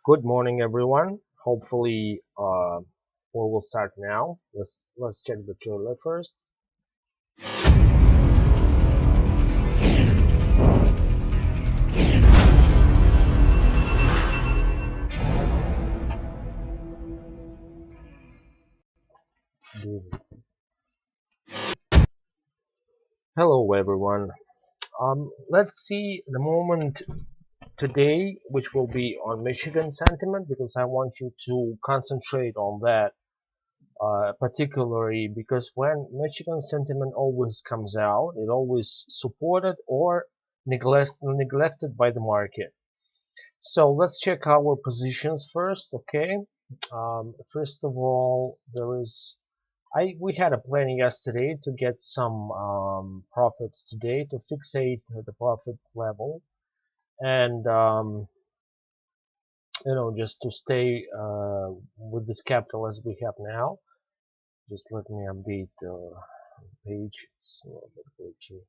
Good morning, everyone. Hopefully, we will start now. Let's check the trailer first. Hello, everyone. Let's see the moment today, which will be on Michigan sentiment, because I want you to concentrate on that, particularly because when Michigan sentiment always comes out, it always supported or neglected by the market. So let's check our positions first, okay? First of all, we had a plan yesterday to get some profits today to fixate the profit level and just to stay with this capital as we have now. Just let me update page. It's a little bit glitchy.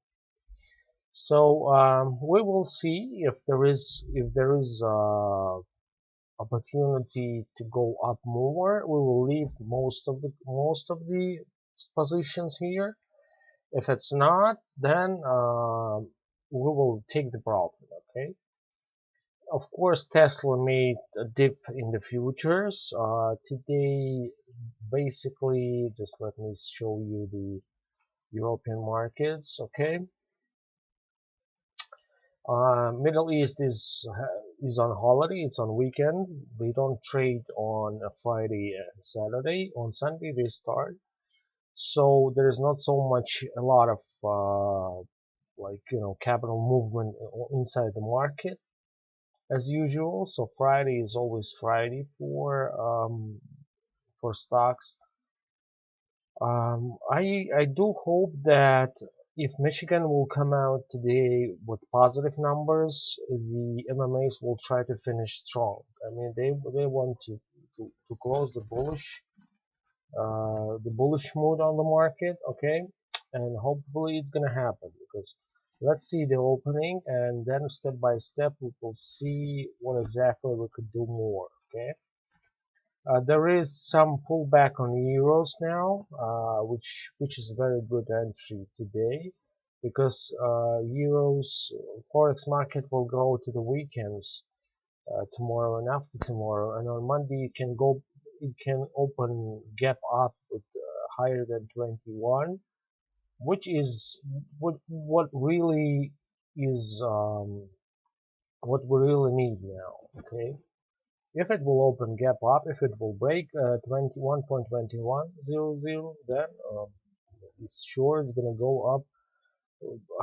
So we will see if there is opportunity to go up more. We will leave most of the positions here. If it's not, then we will take the profit. Okay. Of course, Tesla made a dip in the futures today. Basically, just let me show you the European markets. Okay. Middle East is on holiday. It's on weekend. They don't trade on a Friday and Saturday. On Sunday they start. So there is not so much a lot of capital movement inside the market as usual. So Friday is always Friday for stocks. I do hope that if Michigan will come out today with positive numbers, the MMAs will try to finish strong. I mean, they want to close the bullish mood on the market, okay, and hopefully it's gonna happen because let's see the opening and then step by step we will see what exactly we could do more, okay. There is some pullback on euros now, which is a very good entry today, because euros forex market will go to the weekends tomorrow and after tomorrow, and on Monday it can open gap up with higher than 21, which is what really is what we really need now, okay. If it will open gap up, if it will break 21.2100, then it's sure it's gonna go up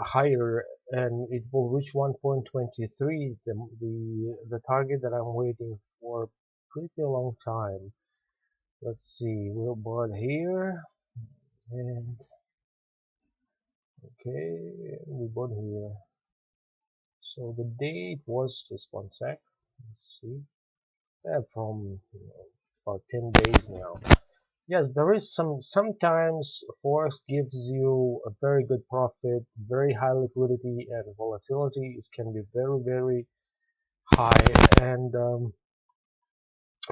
higher and it will reach 1.23, the target that I'm waiting for pretty long time. Let's see, we'll board here and okay, we board here. So the date was just one sec. Let's see. From about 10 days now. Yes, there is sometimes forex gives you a very good profit, very high liquidity, and volatility can be very high, and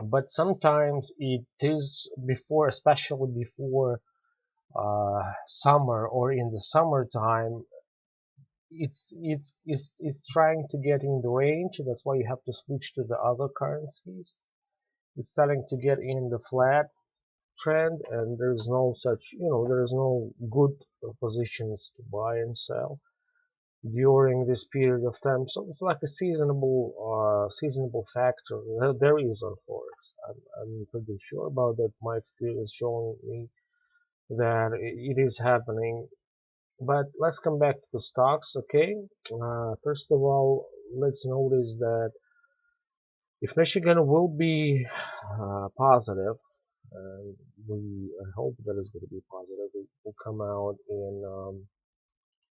but sometimes it is before, especially before summer or in the summertime, it's trying to get in the range. That's why you have to switch to the other currencies. It's starting to get in the flat trend, and there's no such, there's no good positions to buy and sell during this period of time. So it's like a seasonable factor there is on forex. I'm pretty sure about that. My experience showing me that it is happening. But let's come back to the stocks, okay. First of all, let's notice that if Michigan will be positive, we hope that it's going to be positive. It will come out in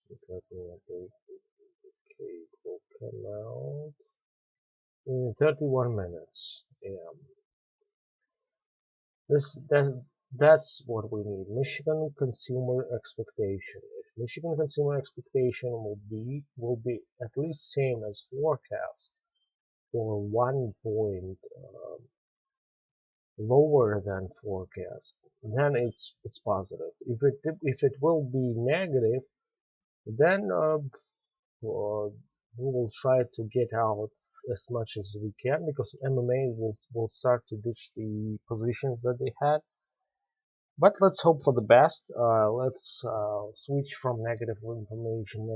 just let me update. Okay, it will come out in 31 minutes. Yeah, that's what we need. Michigan consumer expectation. If Michigan consumer expectation will be at least same as forecast, or 1 point lower than forecast, then it's positive. If it will be negative, then we will try to get out as much as we can, because MMA will start to ditch the positions that they had. But let's hope for the best. Let's switch from negative information,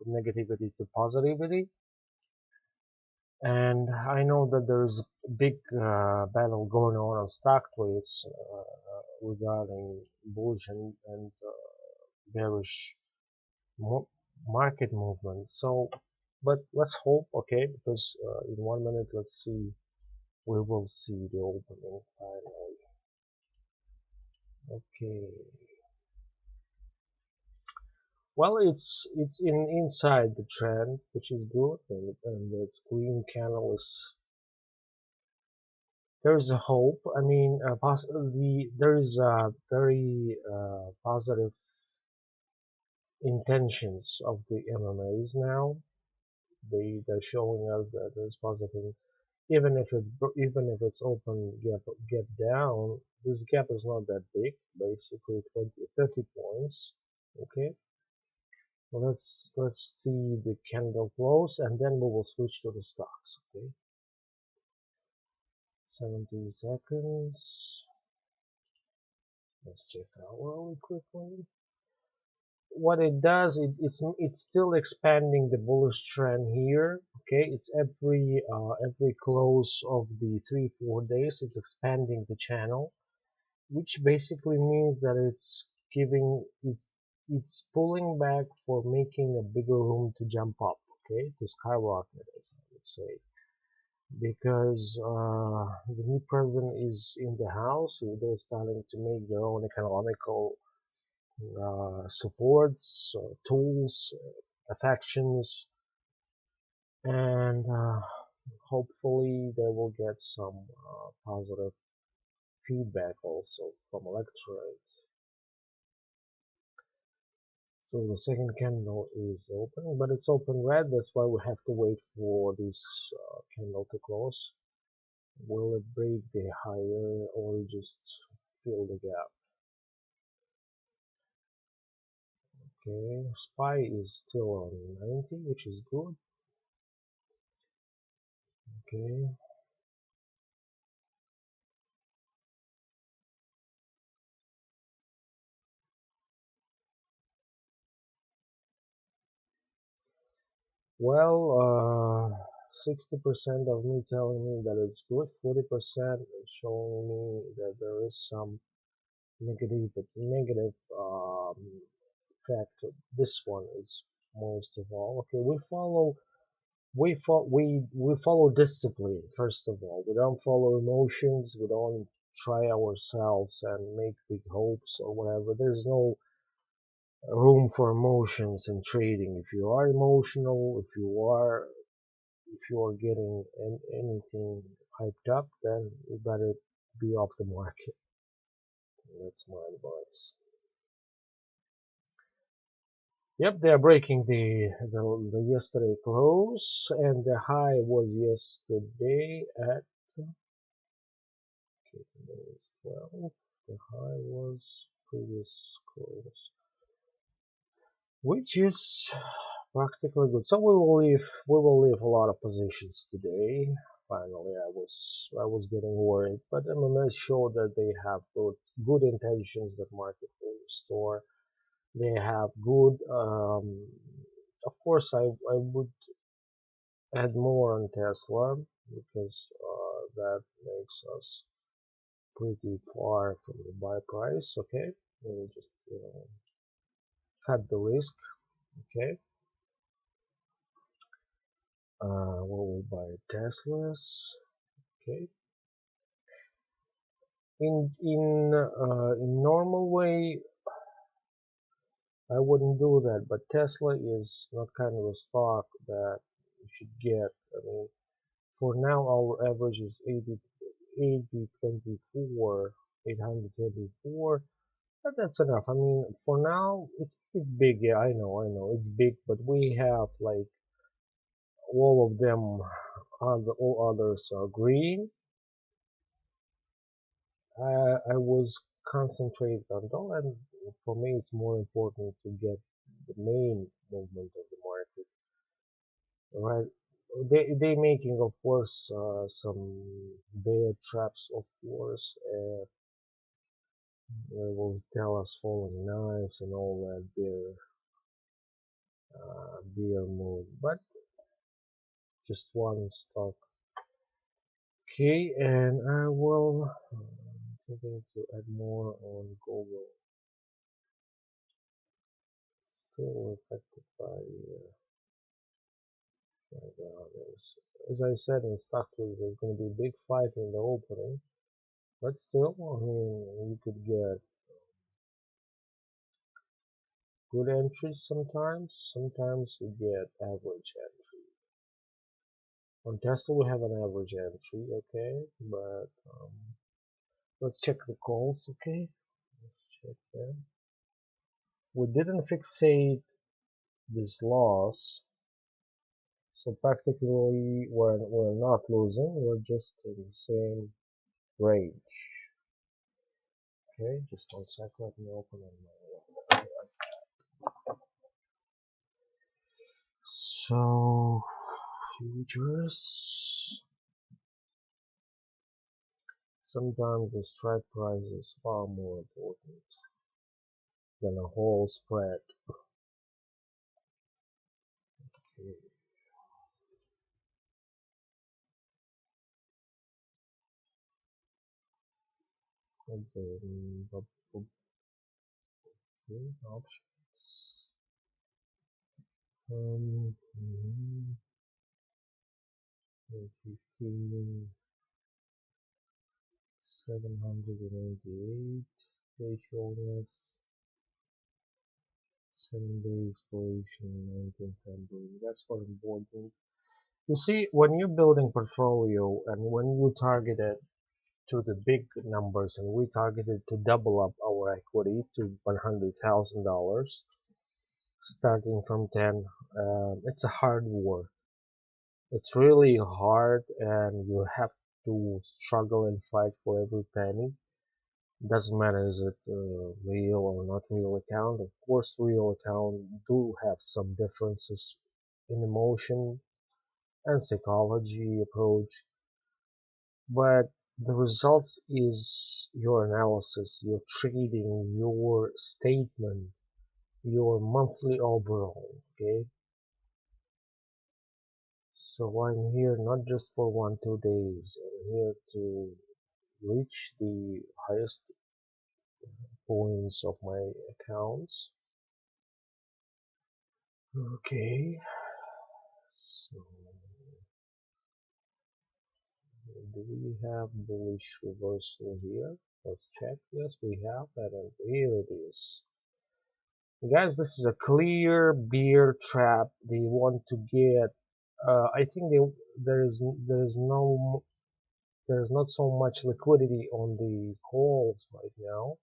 negativity to positivity. And I know that there's a big battle going on stock trades regarding bullish and bearish mo market movement. So, but let's hope, okay, because in 1 minute, let's see, we will see the opening finally. Okay. Well, it's inside the trend, which is good, and its green candle is, there's a hope. I mean, there is a very positive intentions of the MMAs now. They're showing us that there's positive, even if it's open gap down. This gap is not that big, basically 20-30 points. Okay. Well, let's see the candle close, and then we will switch to the stocks. Okay, 17 seconds. Let's check out really quickly. What it does, it's still expanding the bullish trend here. Okay, it's every close of the 3-4 days, it's expanding the channel, which basically means that it's pulling back for making a bigger room to jump up, okay, to skyrocket, as I would say, because the new president is in the house. They're starting to make their own economical supports, tools, affections, and hopefully they will get some positive feedback also from electorate. So the second candle is open, but it's open red. That's why we have to wait for this candle to close. Will it break the higher or just fill the gap? Okay, SPY is still on 90, which is good. Okay. Well, 60% of me telling me that it's good, 40% showing me that there is some negative factor. This one is most of all. Okay, we follow discipline first of all. We don't follow emotions. We don't try ourselves and make big hopes or whatever. There's no room for emotions in trading. If you are emotional, if you are getting anything hyped up, then you better be off the market. That's my advice. Yep, they are breaking the yesterday close, and the high was yesterday at, okay, today is 12. The high was previous close, which is practically good. So we will leave a lot of positions today. Finally, I was getting worried, but MMS showed that they have good intentions that market will restore. They have good. Of course, I would add more on Tesla, because that makes us pretty far from the buy price. Okay, we'll just cut the risk. Okay. We will buy Teslas. Okay. In normal way, I wouldn't do that, but Tesla is not kind of a stock that you should get. I mean, for now, our average is 8024, 824. But that's enough. I mean, for now, it's big. Yeah, I know, it's big, but we have like all of them all others are green. I was concentrated on that, and for me it's more important to get the main movement of the market, right? They making, of course, some bear traps, of course. They will tell us falling knives and all that bear mode, but just one stock. Okay, and I will thinking to add more on Google. Still affected by the others. As I said in stock news, there's going to be a big fight in the opening, but still, I mean, you could get good entries sometimes. Sometimes you get average entry. On Tesla, we have an average entry, okay, but let's check the calls, okay? Let's check them. We didn't fixate this loss, so practically we're not losing, we're just in the same range. Okay, just one sec, let me open my. So futures. Sometimes the strike price is far more important than a whole spread. Okay. And then options. 15, 788 faithfulness, 7-day expiration, 19 February. That's what important. You see, when you're building portfolio and when you target it to the big numbers, and we targeted to double up our equity to $100,000 starting from 10, it's a hard war. It's really hard, and you have to struggle and fight for every penny. Doesn't matter is it real or not real account. Of course, real account do have some differences in emotion and psychology approach, but the results is your analysis, your trading, your statement, your monthly overall. Okay, so I'm here not just for 1-2 days. I'm here to reach the highest points of my accounts. Okay, so do we have bullish reversal here? Let's check. Yes, we have that, and here it is. Guys, this is a clear bear trap. They want to get. I think there's not so much liquidity on the calls right now,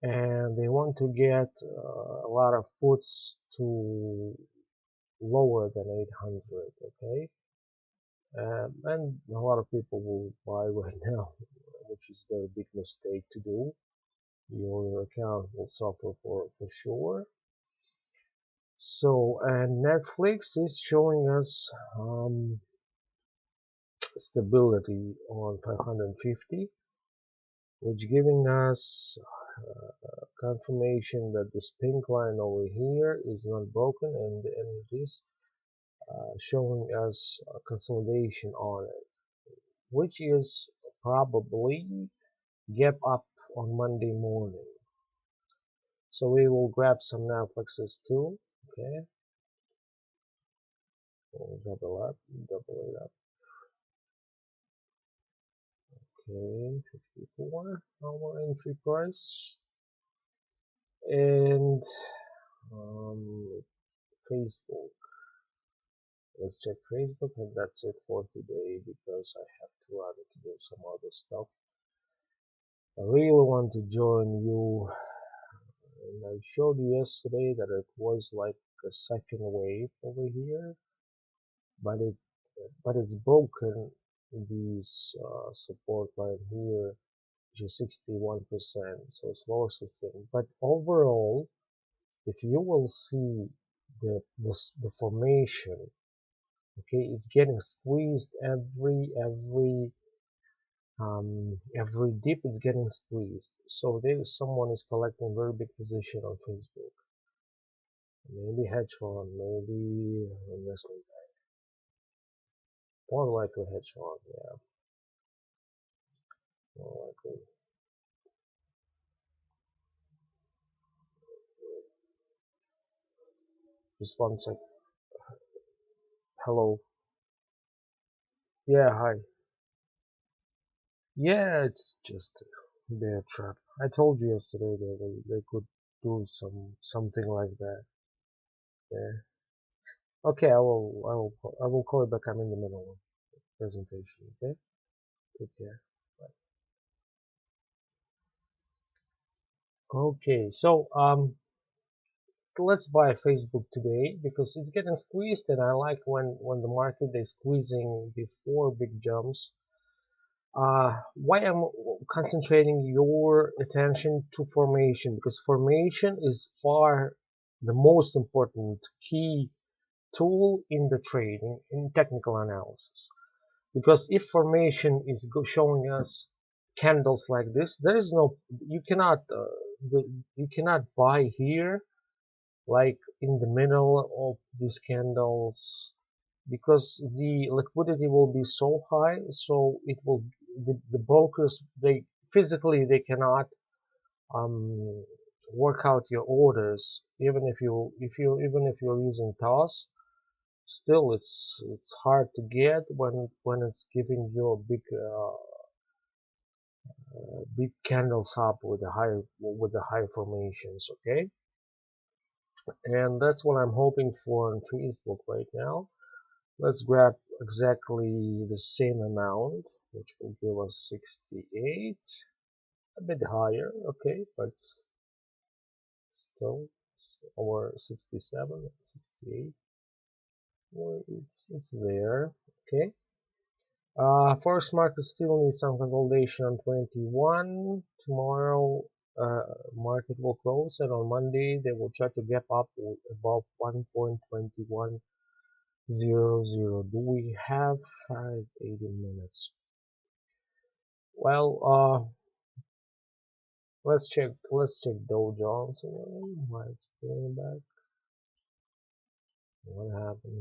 and they want to get a lot of puts to lower than 800. Okay, and a lot of people will buy right now, which is a very big mistake to do. Your account will suffer for sure. So, and Netflix is showing us stability on 550, which giving us confirmation that this pink line over here is not broken, and it is showing us a consolidation on it, which is probably gap up on Monday morning. So we will grab some Netflixes too. Okay, we'll double it up. Okay, 54 our entry price, and Facebook. Let's check Facebook, and that's it for today because I have to run to do some other stuff. I really want to join you, and I showed you yesterday that it was like a second wave over here, but it but it's broken these support line here, which is 61%, so it's lower system. But overall, if you will see the formation, okay, it's getting squeezed every dip it's getting squeezed. So there someone is collecting very big position on Facebook. Maybe hedge fund, maybe investment. More likely hedge fund, yeah. More likely. Just one sec. Hello. Yeah, hi. Yeah, it's just a bear trap. I told you yesterday that they could do something like that. Yeah. Okay, I will call you back. I'm in the middle of presentation. Okay. Take care. Bye. Okay, so let's buy Facebook today because it's getting squeezed, and I like when the market is squeezing before big jumps. Why I'm concentrating your attention to formation, because formation is far the most important key tool in the trading in technical analysis. Because if formation is showing us candles like this, there is no, you cannot you cannot buy here like in the middle of these candles, because the liquidity will be so high, so it will, the brokers, they physically they cannot um, work out your orders. Even if you're using TOS, still it's hard to get when it's giving you a big candles up with the high formations. Okay, and that's what I'm hoping for on Facebook right now. Let's grab exactly the same amount, which will give us 68, a bit higher, okay, but still, or 67, 68, well, it's there, okay. First market still needs some consolidation on 21. Tomorrow, market will close, and on Monday they will try to gap up above 1.2100. Do we have 80 minutes? Well, let's check Dow Jones again. Why it's pulling back? What happened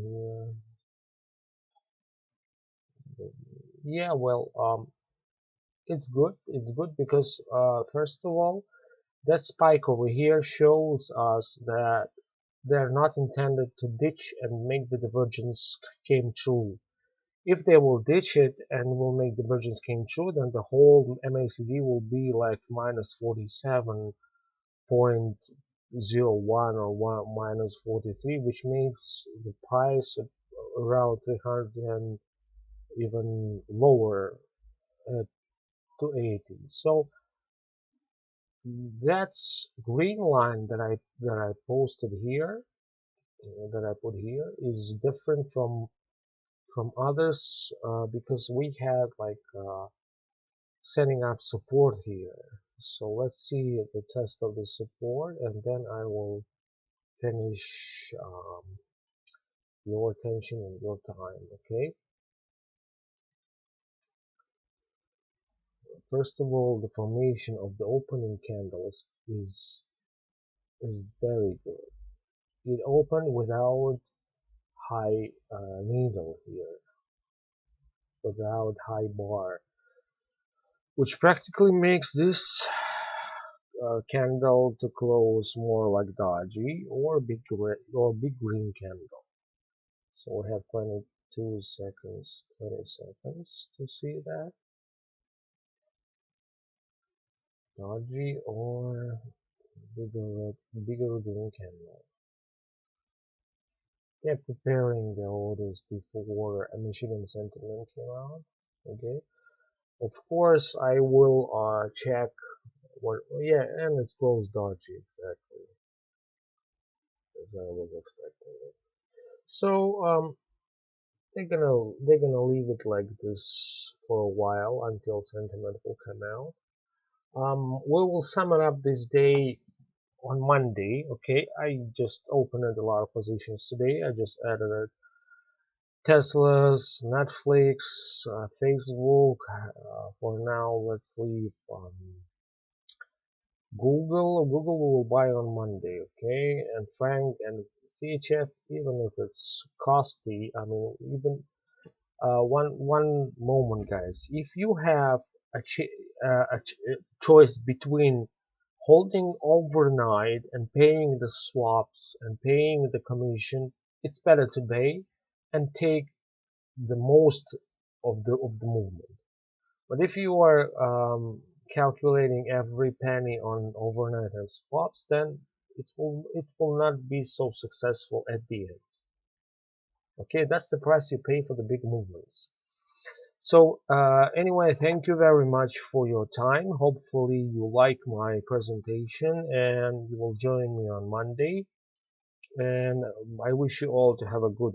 here? Yeah, well, it's good. It's good because first of all, that spike over here shows us that they're not intended to ditch and make the divergence came true. If they will ditch it and will make divergence came true, then the whole MACD will be like minus 47.01 or minus 43, which makes the price around 300 and even lower at 280. So that's green line that I posted here, that I put here, is different from others because we had like setting up support here. So let's see the test of the support, and then I will finish your attention and your time. Okay, first of all, the formation of the opening candles is very good. It opened without high needle here, without high bar, which practically makes this candle to close more like doji or big green candle. So we have 22 seconds, 20 seconds to see that. Doji or bigger green candle. They're preparing the orders before a Michigan sentiment came out. Okay. Of course, I will check what. Yeah, and it's closed doji exactly as I was expecting it. So they're gonna leave it like this for a while until sentiment will come out. We will sum it up this day on Monday. Okay, I just opened a lot of positions today. I just added Tesla's, Netflix, Facebook. For now, let's leave Google we will buy on Monday, okay? And Frank and CHF, even if it's costly, I mean, even one moment, guys. If you have a, a choice between holding overnight and paying the swaps and paying the commission, it's better to pay and take the most of the movement. But if you are calculating every penny on overnight and swaps, then it will not be so successful at the end. Okay, that's the price you pay for the big movements. So anyway, thank you very much for your time. Hopefully you like my presentation and you will join me on Monday. And I wish you all to have a good